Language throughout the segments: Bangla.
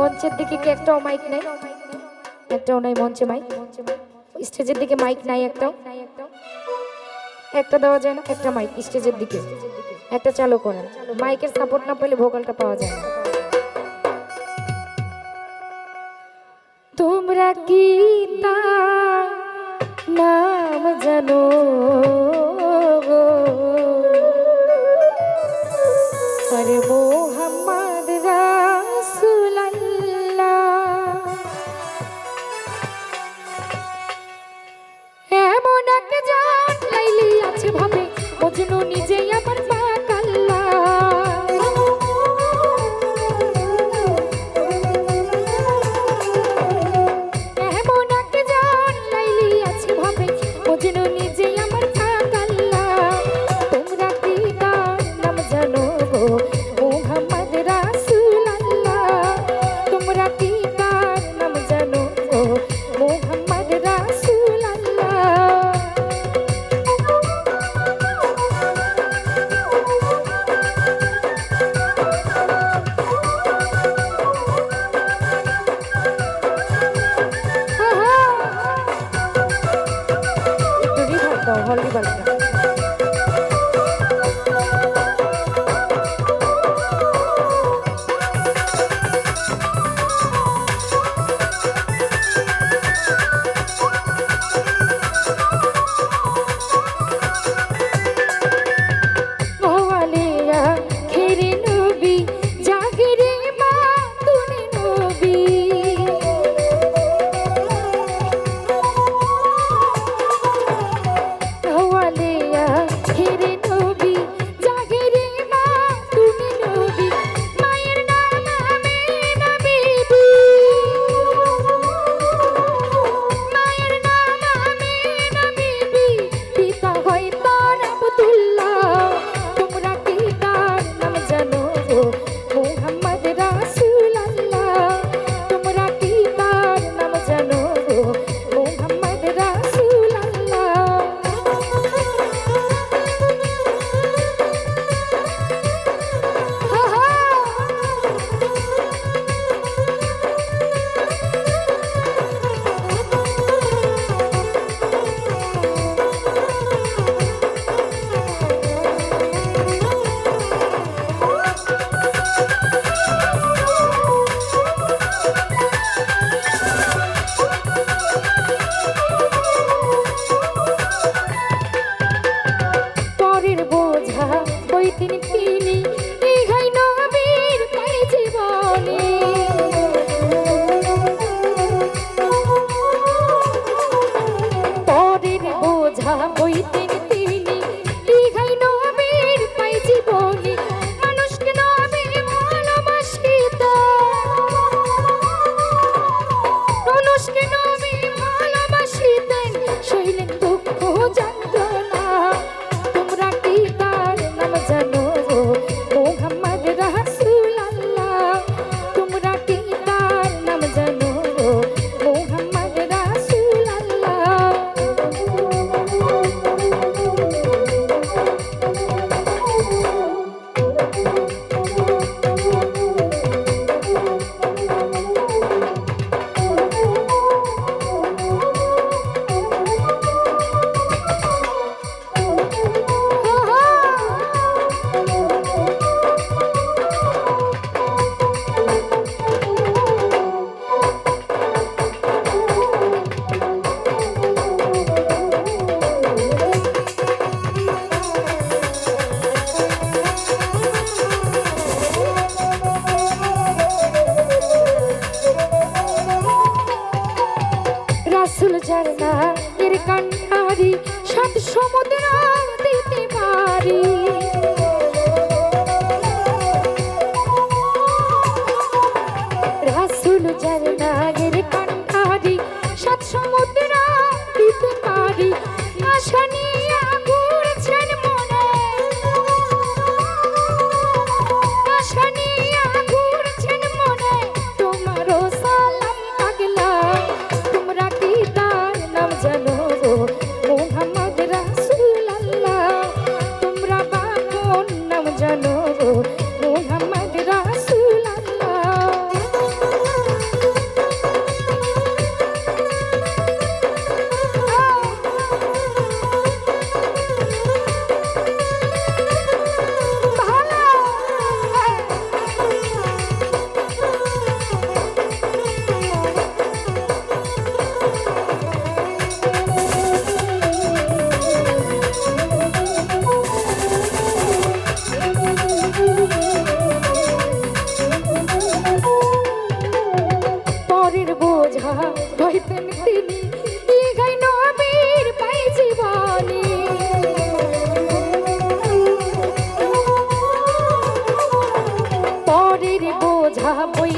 মঞ্চের দিকে কি একটাও মাইক নাই? একটাও নাই মঞ্চে মাইক। স্টেজের দিকে মাইক নাই একটাও? একটা দেওয়া যায় না? একটা মাইক স্টেজের দিকে একটা চালু করেন। মাইকের সাপোর্ট না পেলে ভোকালটা পাওয়া যায় না। তোমরা কি তা নাম জানো গো? আরে মোহাম্মদ রাসূলুল্লাহ, এমন একজন লাইলি আছে ভাবে মজনু নিজেই আমার পাক আল্লাহ। এমন একজন লাইলি আছে ভাবে মজনু নিজেই আমার পাক আল্লাহ। তোমরা কি তার নাম জানো গো? মোহাম্মদ রাসূলুল্লাহ। তোমরা কি তার নাম জানো গো? মোহাম্মদ রাসূলুল্লাহ। হলদি বালটা গোয়ালিয়া খেরে নবী জাগিরে মা তুনে নবী। গোয়ালিয়া খেরে নবী জাগিরে মা তুনে নবী। মায়ের নাম আমিনা বিবি, মায়ের নাম আমিনা বিবি, পিতা হয়তন আব্দুল্লাহ। তোমরা কি তার নাম জানো গো? মোহাম্মদ রাসূলুল্লাহ। তোমরা কি তার নাম জানো গো? মোহাম্মদ রাসূলুল্লাহ। পরের বোঝা বইতেন তিনি, ইহাই নবীর পাই জীবনে। পরের বোঝা বইতেন তিনি, ইহাই নবীর পাই জীবনে। মানুষকে নবী ভালোবাসিতেন, মানুষকে নবী ভালোবাসিতেন, সইলেন দুঃখ যন্ত্রণা। তোমরা কি তার নাম জানো গো? মোহাম্মদ রাসূলুল্লাহ। তোমরা কি তার নাম জানো গো? মোহাম্মদ রাসূলুল্লাহ। রাসূল ঝরনা এর কান্ডারি, সাত সমুদ্র দিতে পারি। রাসূল ঝরনা এর কান্ডারি, সাত সমুদ্র দিতে পারি। আশা নিয়ে ঘুরছেন মনে, আশা নিয়ে ঘুরছেন মনে, তোমারও সালাম পাগলা। তোমরা কি তার নাম জানো গো? মোহাম্মদ রাসূল।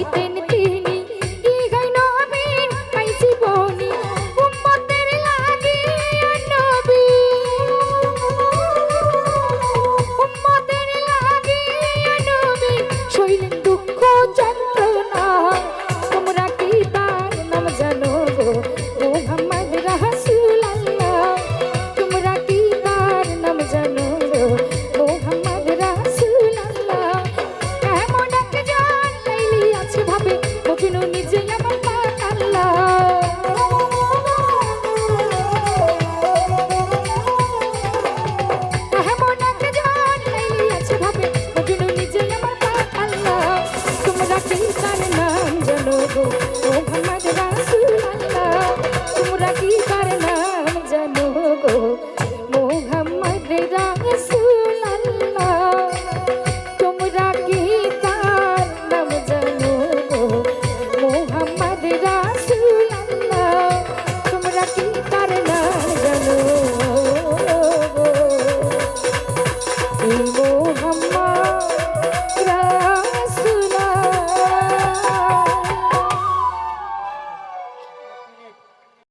দিতে